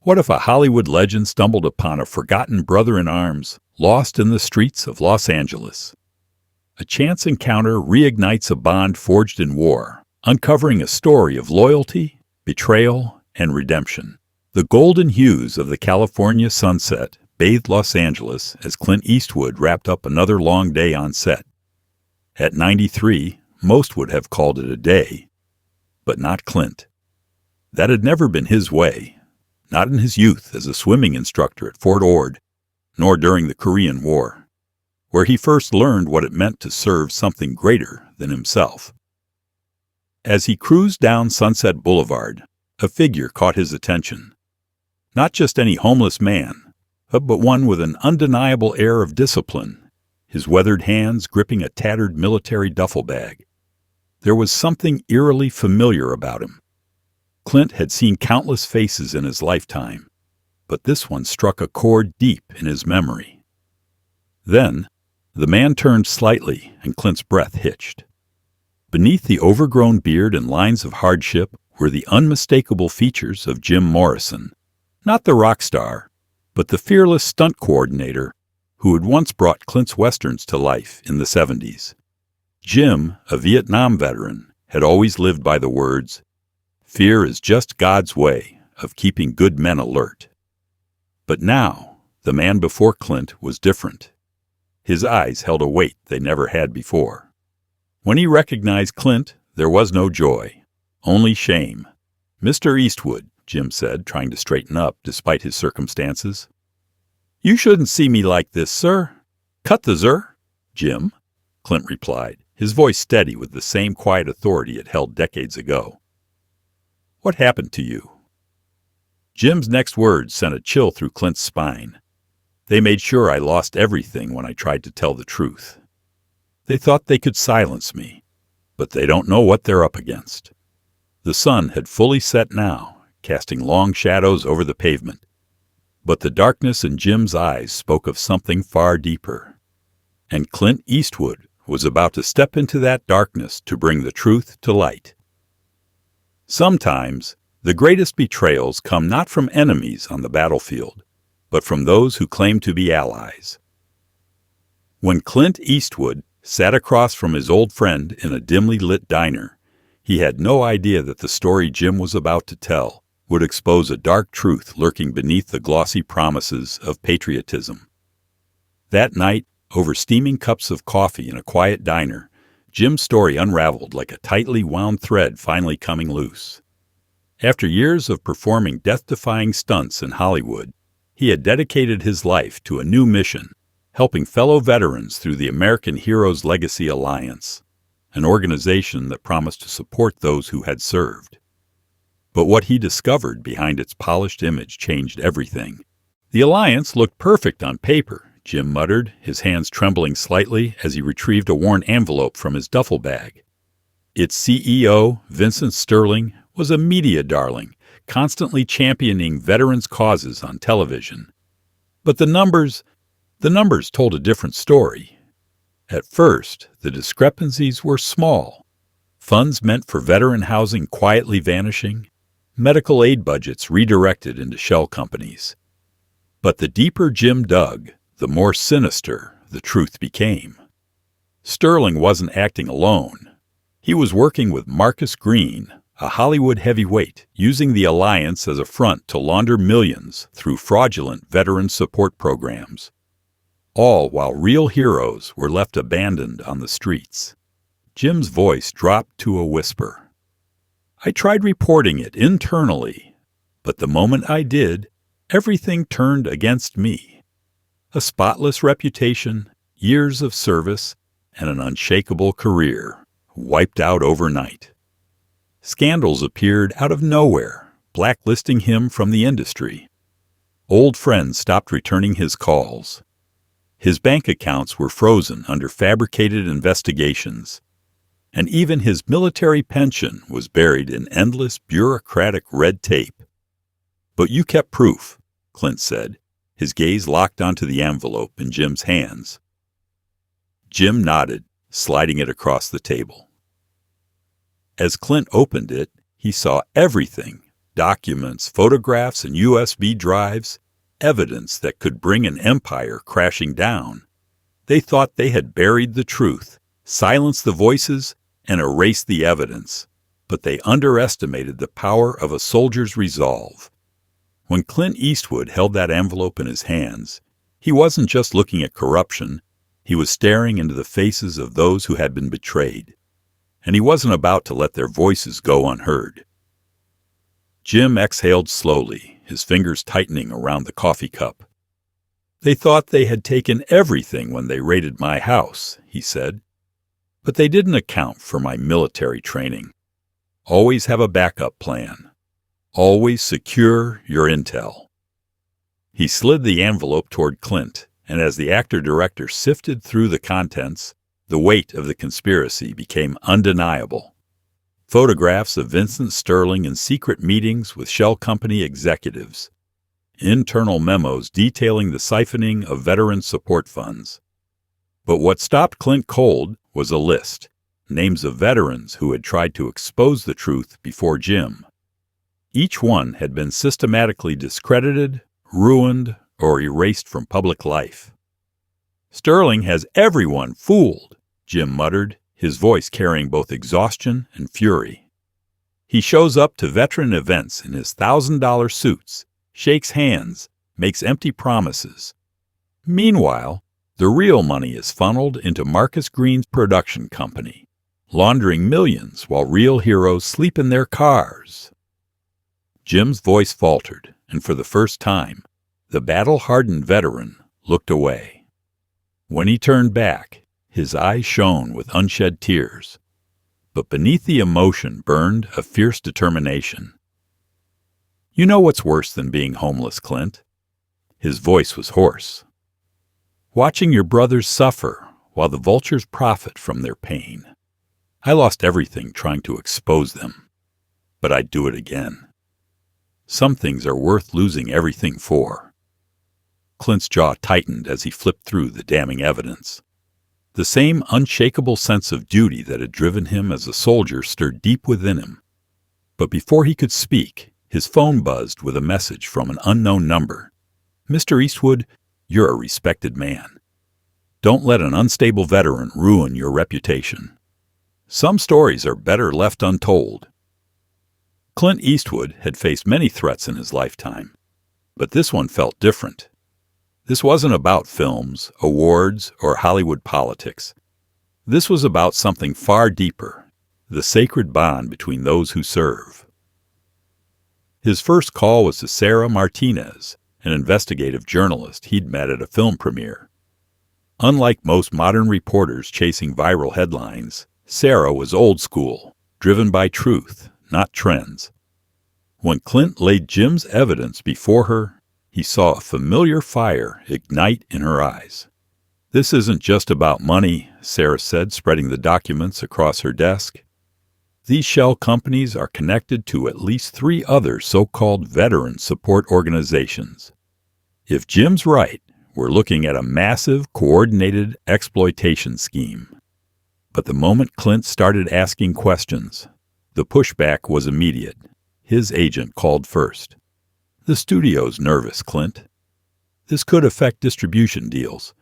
What if a Hollywood legend stumbled upon a forgotten brother in arms, lost in the streets of Los Angeles? A chance encounter reignites a bond forged in war, uncovering a story of loyalty, betrayal, and redemption. The golden hues of the California sunset bathed Los Angeles as Clint Eastwood wrapped up another long day on set. At 93, most would have called it a day, but not Clint. That had never been his way, not in his youth as a swimming instructor at Fort Ord, nor during the Korean War, where he first learned what it meant to serve something greater than himself. As he cruised down Sunset Boulevard, a figure caught his attention. Not just any homeless man, but one with an undeniable air of discipline, his weathered hands gripping a tattered military duffel bag. There was something eerily familiar about him. Clint had seen countless faces in his lifetime, but this one struck a chord deep in his memory. Then, the man turned slightly and Clint's breath hitched. Beneath the overgrown beard and lines of hardship were the unmistakable features of Jim Morrison, not the rock star, but the fearless stunt coordinator who had once brought Clint's westerns to life in the 70s. Jim, a Vietnam veteran, had always lived by the words, "Fear is just God's way of keeping good men alert." But now, the man before Clint was different. His eyes held a weight they never had before. When he recognized Clint, there was no joy, only shame. "Mr. Eastwood," Jim said, trying to straighten up despite his circumstances. "You shouldn't see me like this, sir." "Cut the zer, Jim," Clint replied, his voice steady with the same quiet authority it held decades ago. "What happened to you?" Jim's next words sent a chill through Clint's spine. "They made sure I lost everything when I tried to tell the truth. They thought they could silence me, but they don't know what they're up against." The sun had fully set now, casting long shadows over the pavement. But the darkness in Jim's eyes spoke of something far deeper. And Clint Eastwood was about to step into that darkness to bring the truth to light. Sometimes, the greatest betrayals come not from enemies on the battlefield, but from those who claim to be allies. When Clint Eastwood sat across from his old friend in a dimly lit diner, he had no idea that the story Jim was about to tell would expose a dark truth lurking beneath the glossy promises of patriotism. That night, over steaming cups of coffee in a quiet diner, Jim's story unraveled like a tightly wound thread finally coming loose. After years of performing death-defying stunts in Hollywood, he had dedicated his life to a new mission, helping fellow veterans through the American Heroes Legacy Alliance, an organization that promised to support those who had served. But what he discovered behind its polished image changed everything. "The alliance looked perfect on paper," Jim muttered, his hands trembling slightly as he retrieved a worn envelope from his duffel bag. Its CEO, Vincent Sterling, was a media darling, constantly championing veterans' causes on television. But the numbers told a different story. At first, the discrepancies were small. Funds meant for veteran housing quietly vanishing, medical aid budgets redirected into shell companies. But the deeper Jim dug, the more sinister the truth became. Sterling wasn't acting alone. He was working with Marcus Green, a Hollywood heavyweight, using the alliance as a front to launder millions through fraudulent veteran support programs. All while real heroes were left abandoned on the streets. Jim's voice dropped to a whisper. "I tried reporting it internally, but the moment I did, everything turned against me. A spotless reputation, years of service, and an unshakable career, wiped out overnight. Scandals appeared out of nowhere, blacklisting him from the industry. Old friends stopped returning his calls. His bank accounts were frozen under fabricated investigations, and even his military pension was buried in endless bureaucratic red tape. But you kept proof," Clint said, his gaze locked onto the envelope in Jim's hands. Jim nodded, sliding it across the table. As Clint opened it, he saw everything documents, photographs, and USB drives, evidence that could bring an empire crashing down. They thought they had buried the truth, silenced the voices, and erased the evidence, but they underestimated the power of a soldier's resolve. When Clint Eastwood held that envelope in his hands, he wasn't just looking at corruption, he was staring into the faces of those who had been betrayed. And he wasn't about to let their voices go unheard. Jim exhaled slowly, his fingers tightening around the coffee cup. "They thought they had taken everything when they raided my house," he said. "But they didn't account for my military training. Always have a backup plan. Always secure your intel." He slid the envelope toward Clint, and as the actor-director sifted through the contents, the weight of the conspiracy became undeniable. Photographs of Vincent Sterling in secret meetings with shell company executives. Internal memos detailing the siphoning of veteran support funds. But what stopped Clint cold was a list, names of veterans who had tried to expose the truth before Jim. Each one had been systematically discredited, ruined, or erased from public life. "Sterling has everyone fooled," Jim muttered, his voice carrying both exhaustion and fury. "He shows up to veteran events in his $1,000 suits, shakes hands, makes empty promises. Meanwhile, the real money is funneled into Marcus Green's production company, laundering millions while real heroes sleep in their cars." Jim's voice faltered, and for the first time, the battle-hardened veteran looked away. When he turned back, his eyes shone with unshed tears, but beneath the emotion burned a fierce determination. "You know what's worse than being homeless, Clint?" His voice was hoarse. "Watching your brothers suffer while the vultures profit from their pain. I lost everything trying to expose them, but I'd do it again. Some things are worth losing everything for." Clint's jaw tightened as he flipped through the damning evidence. The same unshakable sense of duty that had driven him as a soldier stirred deep within him. But before he could speak, his phone buzzed with a message from an unknown number. "Mr. Eastwood, you're a respected man. Don't let an unstable veteran ruin your reputation. Some stories are better left untold." Clint Eastwood had faced many threats in his lifetime, but this one felt different. This wasn't about films, awards, or Hollywood politics. This was about something far deeper, the sacred bond between those who serve. His first call was to Sarah Martinez, an investigative journalist he'd met at a film premiere. Unlike most modern reporters chasing viral headlines, Sarah was old school, driven by truth, not trends. When Clint laid Jim's evidence before her, he saw a familiar fire ignite in her eyes. "This isn't just about money," Sarah said, spreading the documents across her desk. "These shell companies are connected to at least 3 other so-called veteran support organizations. If Jim's right, we're looking at a massive, coordinated exploitation scheme." But the moment Clint started asking questions, the pushback was immediate. His agent called first. "The studio's nervous, Clint. This could affect distribution deals.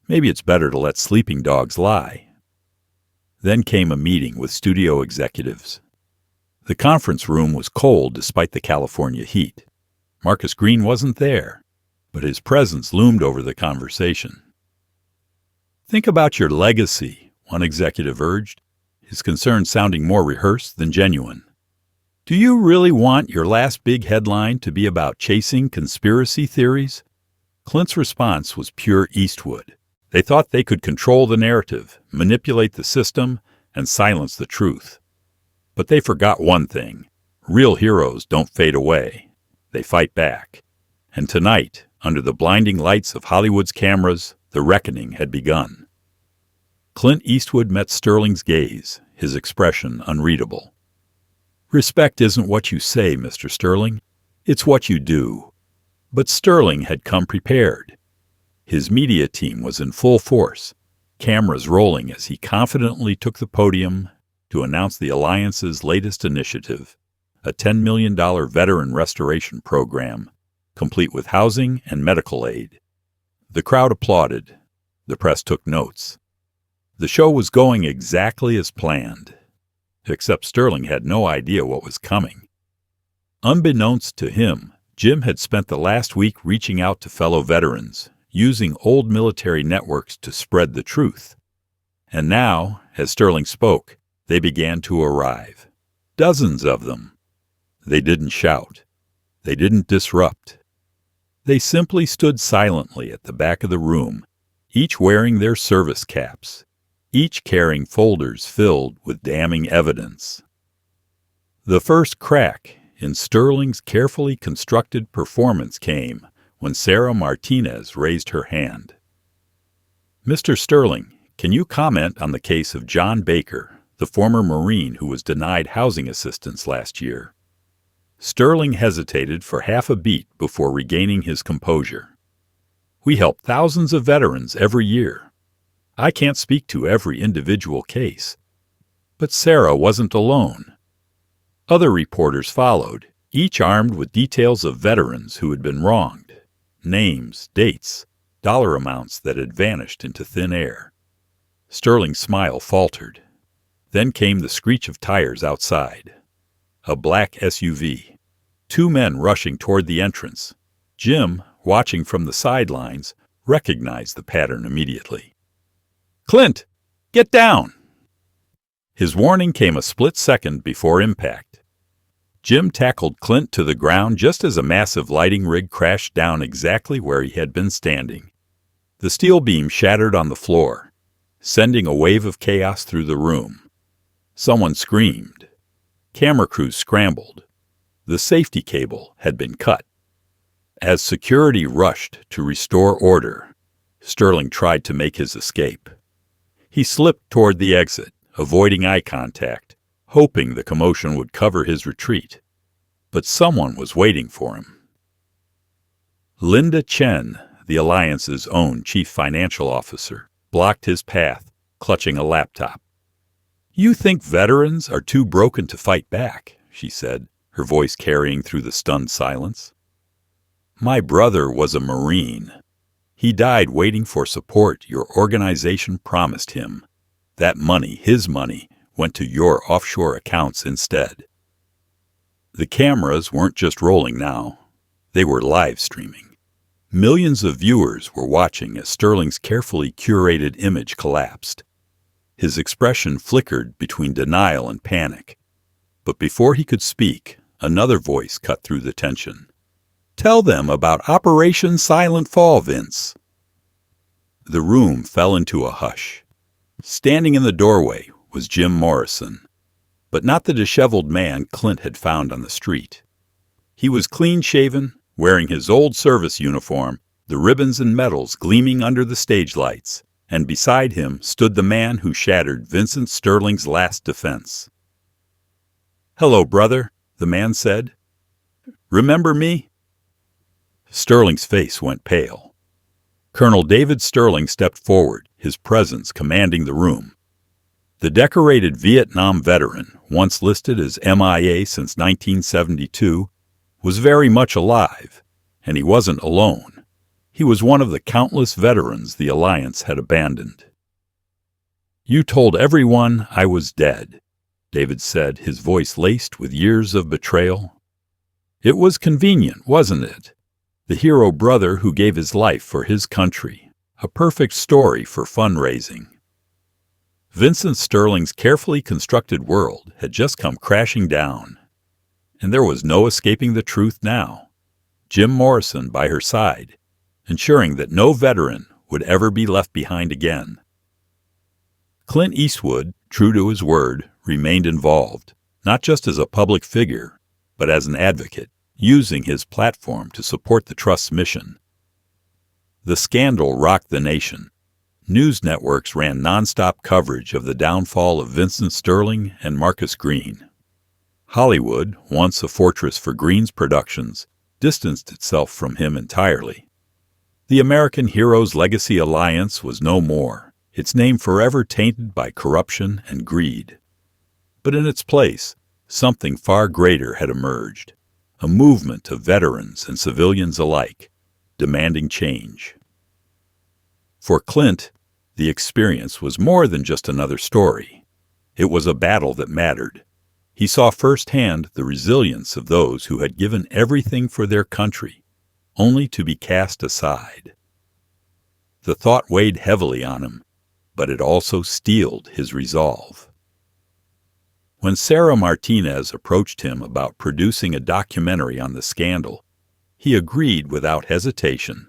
Maybe it's better to let sleeping dogs lie." Then came a meeting with studio executives. The conference room was cold despite the California heat. Marcus Green wasn't there, but his presence loomed over the conversation. "Think about your legacy," one executive urged, his concern sounding more rehearsed than genuine. "Do you really want your last big headline to be about chasing conspiracy theories?" Clint's response was pure Eastwood. They thought they could control the narrative, manipulate the system, and silence the truth. But they forgot one thing. Real heroes don't fade away. They fight back. And tonight, under the blinding lights of Hollywood's cameras, the reckoning had begun. Clint Eastwood met Sterling's gaze, his expression unreadable. "Respect isn't what you say, Mr. Sterling. It's what you do." But Sterling had come prepared. His media team was in full force, cameras rolling as he confidently took the podium to announce the Alliance's latest initiative, a $10 million veteran restoration program, complete with housing and medical aid. The crowd applauded. The press took notes. The show was going exactly as planned, except Sterling had no idea what was coming. Unbeknownst to him, Jim had spent the last week reaching out to fellow veterans, using old military networks to spread the truth. And now, as Sterling spoke, they began to arrive. Dozens of them. They didn't shout. They didn't disrupt. They simply stood silently at the back of the room, each wearing their service caps, each carrying folders filled with damning evidence. The first crack in Sterling's carefully constructed performance came when Sarah Martinez raised her hand. "Mr. Sterling, can you comment on the case of John Baker, the former Marine who was denied housing assistance last year?" Sterling hesitated for half a beat before regaining his composure. "We help thousands of veterans every year. I can't speak to every individual case. But Sarah wasn't alone. Other reporters followed, each armed with details of veterans who had been wronged, names, dates, dollar amounts that had vanished into thin air." Sterling's smile faltered. Then came the screech of tires outside. A black SUV. 2 men rushing toward the entrance. Jim, watching from the sidelines, recognized the pattern immediately. "Clint, get down!" His warning came a split second before impact. Jim tackled Clint to the ground just as a massive lighting rig crashed down exactly where he had been standing. The steel beam shattered on the floor, sending a wave of chaos through the room. Someone screamed. Camera crews scrambled. The safety cable had been cut. As security rushed to restore order, Sterling tried to make his escape. He slipped toward the exit, avoiding eye contact, hoping the commotion would cover his retreat. But someone was waiting for him. Linda Chen, the Alliance's own chief financial officer, blocked his path, clutching a laptop. "You think veterans are too broken to fight back," she said, her voice carrying through the stunned silence. "My brother was a Marine. He died waiting for support your organization promised him. That money, his money, went to your offshore accounts instead." The cameras weren't just rolling now. They were live streaming. Millions of viewers were watching as Sterling's carefully curated image collapsed. His expression flickered between denial and panic. But before he could speak, another voice cut through the tension. "Tell them about Operation Silent Fall, Vince." The room fell into a hush. Standing in the doorway was Jim Morrison, but not the disheveled man Clint had found on the street. He was clean-shaven, wearing his old service uniform, the ribbons and medals gleaming under the stage lights, and beside him stood the man who shattered Vincent Sterling's last defense. "Hello, brother," the man said. "Remember me?" Sterling's face went pale. Colonel David Sterling stepped forward, his presence commanding the room. The decorated Vietnam veteran, once listed as MIA since 1972, was very much alive, and he wasn't alone. He was one of the countless veterans the Alliance had abandoned. "You told everyone I was dead," David said, his voice laced with years of betrayal. "It was convenient, wasn't it? The hero brother who gave his life for his country. A perfect story for fundraising." Vincent Sterling's carefully constructed world had just come crashing down, and there was no escaping the truth now. Jim Morrison by her side, ensuring that no veteran would ever be left behind again. Clint Eastwood, true to his word, remained involved, not just as a public figure, but as an advocate, using his platform to support the Trust's mission. The scandal rocked the nation. News networks ran nonstop coverage of the downfall of Vincent Sterling and Marcus Green. Hollywood, once a fortress for Green's productions, distanced itself from him entirely. The American Heroes Legacy Alliance was no more, its name forever tainted by corruption and greed. But in its place, something far greater had emerged, a movement of veterans and civilians alike, demanding change. For Clint, the experience was more than just another story. It was a battle that mattered. He saw firsthand the resilience of those who had given everything for their country, only to be cast aside. The thought weighed heavily on him, but it also steeled his resolve. When Sarah Martinez approached him about producing a documentary on the scandal, he agreed without hesitation.